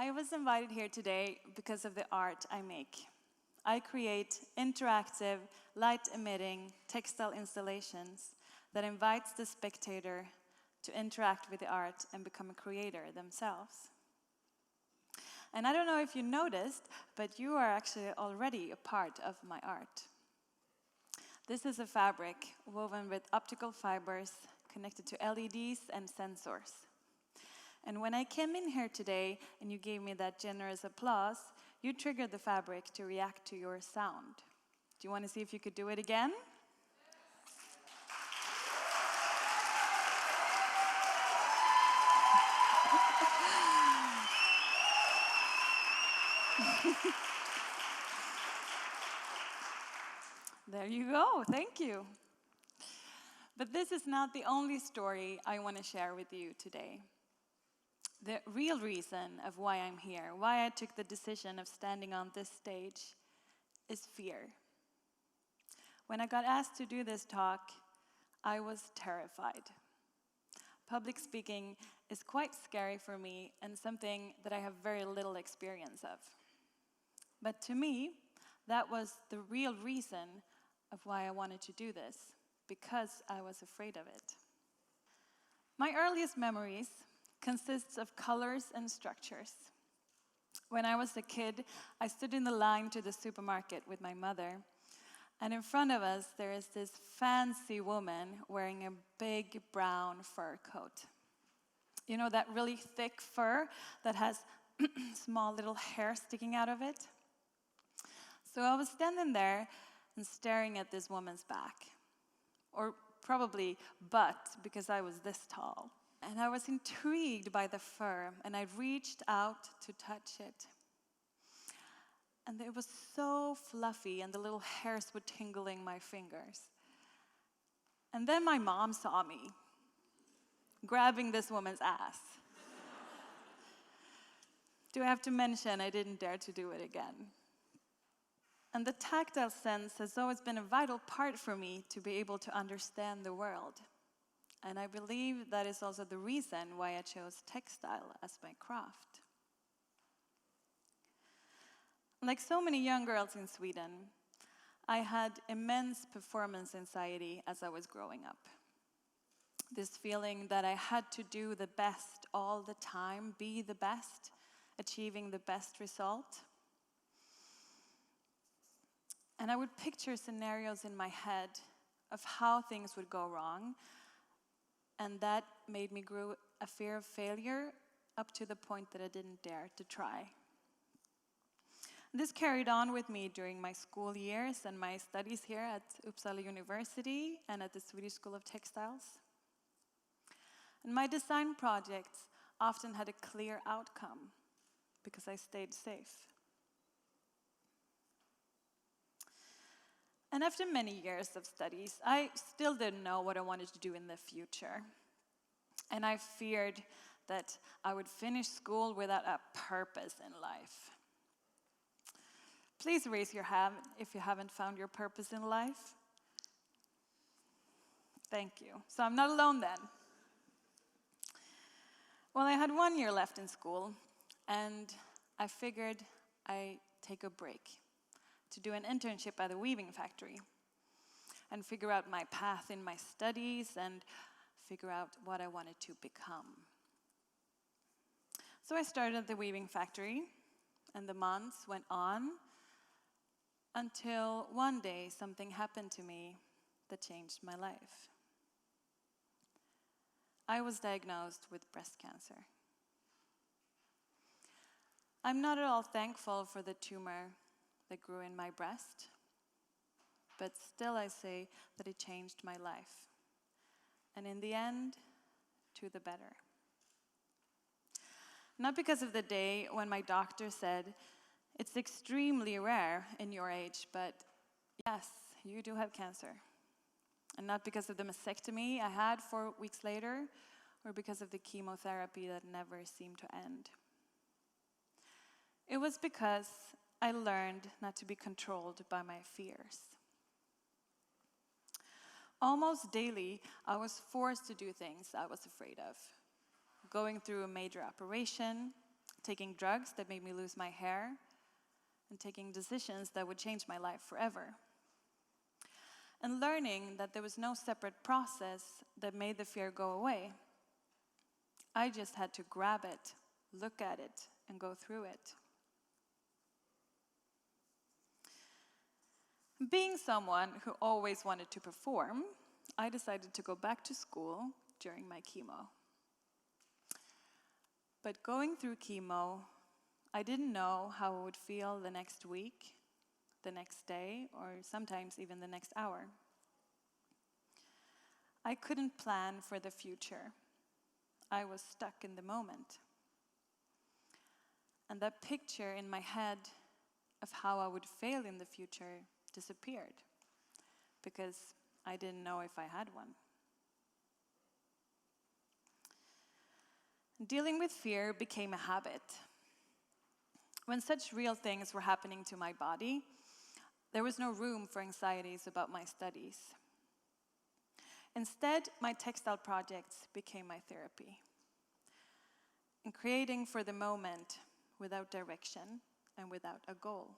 I was invited here today because of the art I make. I create interactive, light-emitting textile installations that invites the spectator to interact with the art and become a creator themselves. And I don't know if you noticed, but you are actually already a part of my art. This is a fabric woven with optical fibers connected to LEDs and sensors. And when I came in here today and you gave me that generous applause, you triggered the fabric to react to your sound. Do you want to see if you could do it again? There you go, thank you. But this is not the only story I want to share with you today. The real reason of why I'm here, why I took the decision of standing on this stage, is fear. When I got asked to do this talk, I was terrified. Public speaking is quite scary for me and something that I have very little experience of. But to me, that was the real reason of why I wanted to do this, because I was afraid of it. My earliest memories consists of colors and structures. When I was a kid, I stood in the line to the supermarket with my mother, and in front of us there is this fancy woman wearing a big brown fur coat. You know, that really thick fur that has small little hair sticking out of it? So I was standing there and staring at this woman's back, or probably butt, because I was this tall. And I was intrigued by the fur, and I reached out to touch it. And it was so fluffy, and the little hairs were tingling my fingers. And then my mom saw me grabbing this woman's ass. Do I have to mention I didn't dare to do it again? And the tactile sense has always been a vital part for me to be able to understand the world. And I believe that is also the reason why I chose textile as my craft. Like so many young girls in Sweden, I had immense performance anxiety as I was growing up. This feeling that I had to do the best all the time, be the best, achieving the best result. And I would picture scenarios in my head of how things would go wrong, and that made me grow a fear of failure up to the point that I didn't dare to try. This carried on with me during my school years and my studies here at Uppsala University and at the Swedish School of Textiles. And my design projects often had a clear outcome because I stayed safe. And after many years of studies, I still didn't know what I wanted to do in the future. And I feared that I would finish school without a purpose in life. Please raise your hand if you haven't found your purpose in life. Thank you. So I'm not alone then. Well, I had 1 year left in school, and I figured I'd take a break to do an internship at a weaving factory and figure out my path in my studies and figure out what I wanted to become. So I started at the weaving factory, and the months went on until one day something happened to me that changed my life. I was diagnosed with breast cancer. I'm not at all thankful for the tumor that grew in my breast, but still I say that it changed my life. And in the end, to the better. Not because of the day when my doctor said, it's extremely rare in your age, but yes, you do have cancer. And not because of the mastectomy I had 4 weeks later, or because of the chemotherapy that never seemed to end. It was because I learned not to be controlled by my fears. Almost daily, I was forced to do things I was afraid of. Going through a major operation, taking drugs that made me lose my hair, and taking decisions that would change my life forever. And learning that there was no separate process that made the fear go away. I just had to grab it, look at it, and go through it. Being someone who always wanted to perform, I decided to go back to school during my chemo. But going through chemo, I didn't know how I would feel the next week, the next day, or sometimes even the next hour. I couldn't plan for the future. I was stuck in the moment. And that picture in my head of how I would fail in the future disappeared, because I didn't know if I had one. Dealing with fear became a habit. When such real things were happening to my body, there was no room for anxieties about my studies. Instead, my textile projects became my therapy. And creating for the moment without direction and without a goal.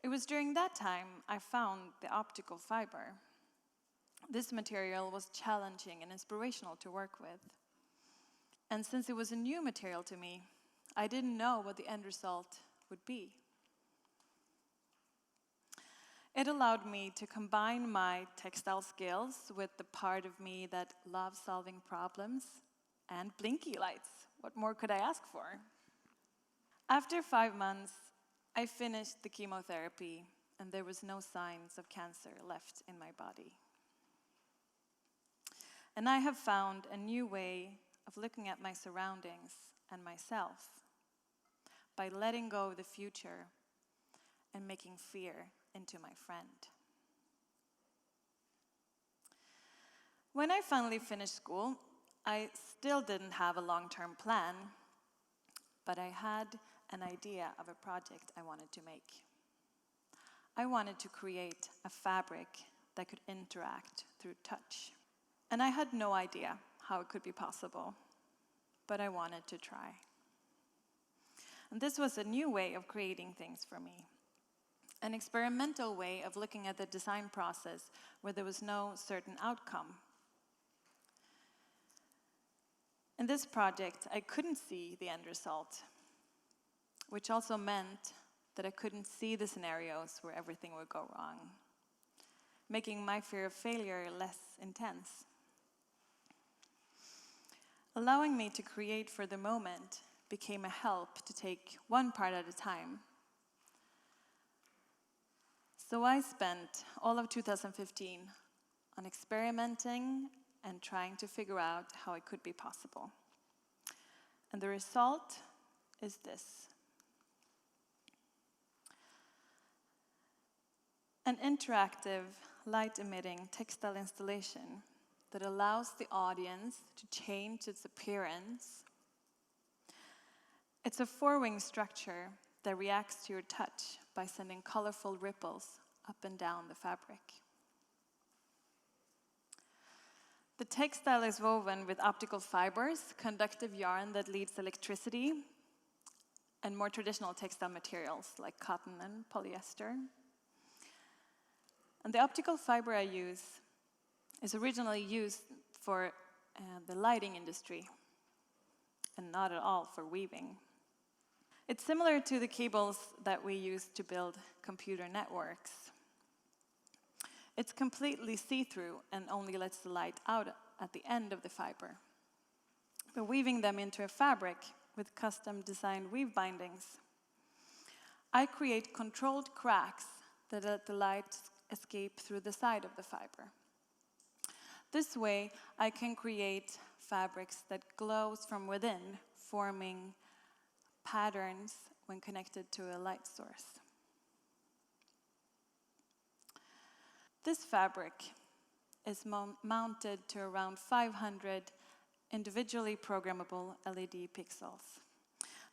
It was during that time I found the optical fibre. This material was challenging and inspirational to work with. And since it was a new material to me, I didn't know what the end result would be. It allowed me to combine my textile skills with the part of me that loves solving problems and blinky lights. What more could I ask for? After 5 months, I finished the chemotherapy, and there was no signs of cancer left in my body. And I have found a new way of looking at my surroundings and myself by letting go of the future and making fear into my friend. When I finally finished school, I still didn't have a long-term plan, but I had an idea of a project I wanted to make. I wanted to create a fabric that could interact through touch. And I had no idea how it could be possible, but I wanted to try. And this was a new way of creating things for me. An experimental way of looking at the design process where there was no certain outcome. In this project, I couldn't see the end result, which also meant that I couldn't see the scenarios where everything would go wrong, making my fear of failure less intense. Allowing me to create for the moment became a help to take one part at a time. So I spent all of 2015 on experimenting and trying to figure out how it could be possible. And the result is this. An interactive, light-emitting textile installation that allows the audience to change its appearance. It's a four-wing structure that reacts to your touch by sending colorful ripples up and down the fabric. The textile is woven with optical fibers, conductive yarn that leads electricity, and more traditional textile materials like cotton and polyester. And the optical fiber I use is originally used for the lighting industry and not at all for weaving. It's similar to the cables that we use to build computer networks. It's completely see-through and only lets the light out at the end of the fiber. But weaving them into a fabric with custom-designed weave bindings, I create controlled cracks that let the light escape through the side of the fiber. This way, I can create fabrics that glows from within, forming patterns when connected to a light source. This fabric is mounted to around 500 individually programmable LED pixels.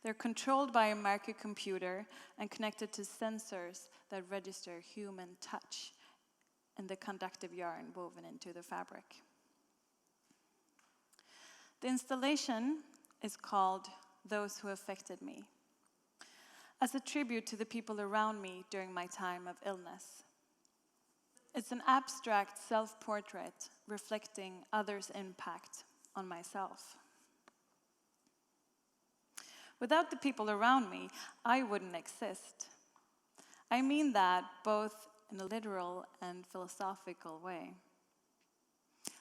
They're controlled by a microcomputer and connected to sensors that register human touch and the conductive yarn woven into the fabric. The installation is called Those Who Affected Me, as a tribute to the people around me during my time of illness. It's an abstract self-portrait reflecting others' impact on myself. Without the people around me, I wouldn't exist. I mean that both in a literal and philosophical way.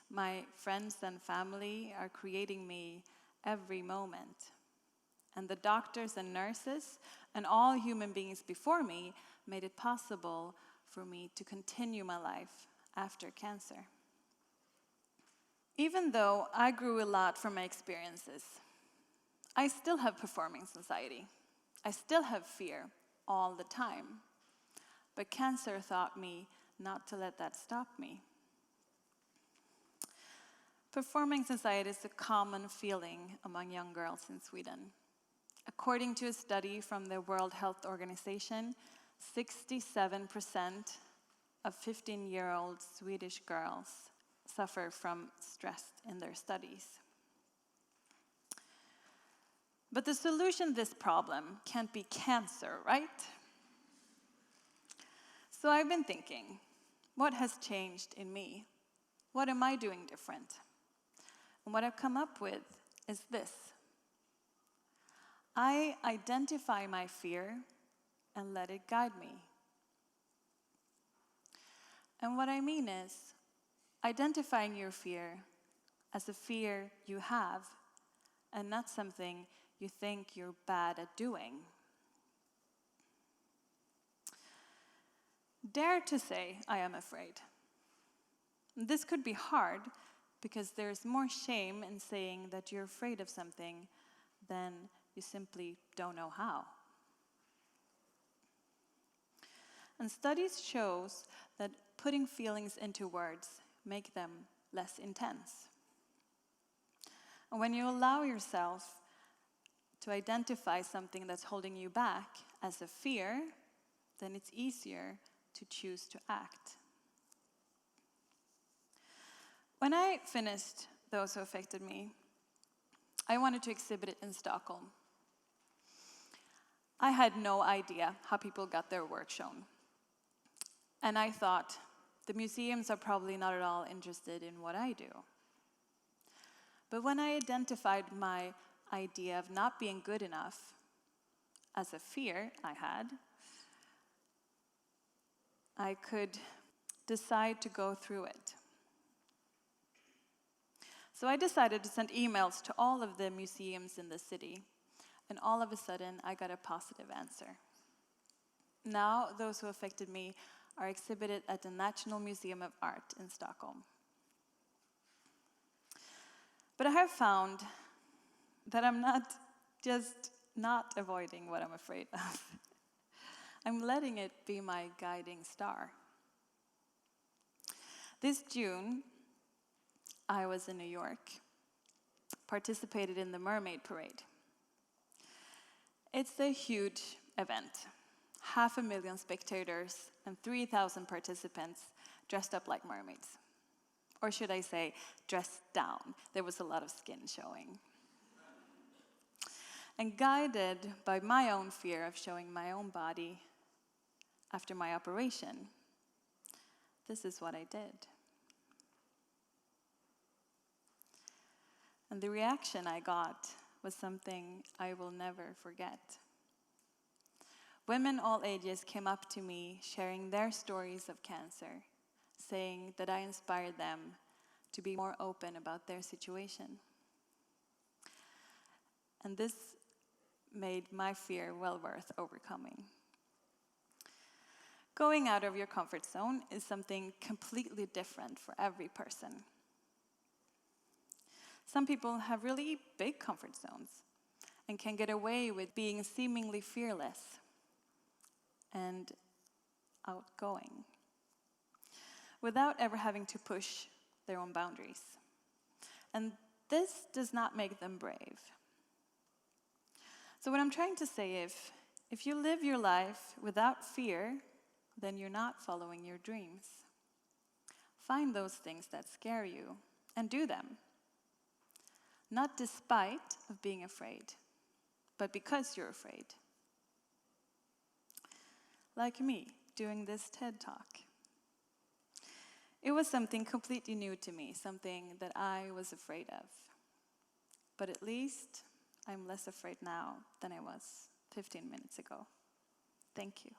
My friends and family are creating me every moment. And the doctors and nurses and all human beings before me made it possible for me to continue my life after cancer. Even though I grew a lot from my experiences, I still have performance anxiety. I still have fear all the time. But cancer taught me not to let that stop me. Performance anxiety is a common feeling among young girls in Sweden. According to a study from the World Health Organization, 67% of 15-year-old Swedish girls suffer from stress in their studies. But the solution to this problem can't be cancer, right? So I've been thinking, what has changed in me? What am I doing different? And what I've come up with is this. I identify my fear and let it guide me. And what I mean is, identifying your fear as a fear you have and not something you think you're bad at doing. Dare to say, I am afraid. This could be hard because there's more shame in saying that you're afraid of something than you simply don't know how. And studies shows that putting feelings into words make them less intense. And when you allow yourself to identify something that's holding you back as a fear, then it's easier to choose to act. When I finished Those Who Affected Me, I wanted to exhibit it in Stockholm. I had no idea how people got their work shown. And I thought, the museums are probably not at all interested in what I do. But when I identified my idea of not being good enough as a fear I had, I could decide to go through it. So I decided to send emails to all of the museums in the city, and all of a sudden I got a positive answer. Now, Those Who Affected Me are exhibited at the National Museum of Art in Stockholm. But I have found that I'm not avoiding what I'm afraid of. I'm letting it be my guiding star. This June, I was in New York, participated in the Mermaid Parade. It's a huge event. 500,000 spectators and 3,000 participants dressed up like mermaids. Or should I say, dressed down. There was a lot of skin showing. And guided by my own fear of showing my own body after my operation, this is what I did. And the reaction I got was something I will never forget. Women all ages came up to me sharing their stories of cancer, saying that I inspired them to be more open about their situation. And this made my fear well worth overcoming. Going out of your comfort zone is something completely different for every person. Some people have really big comfort zones and can get away with being seemingly fearless and outgoing without ever having to push their own boundaries. And this does not make them brave. So what I'm trying to say is, if you live your life without fear, then you're not following your dreams. Find those things that scare you and do them. not despite of being afraid, but because you're afraid. Like me, doing this TED Talk. It was something completely new to me, something that I was afraid of. But at least I'm less afraid now than I was 15 minutes ago. Thank you.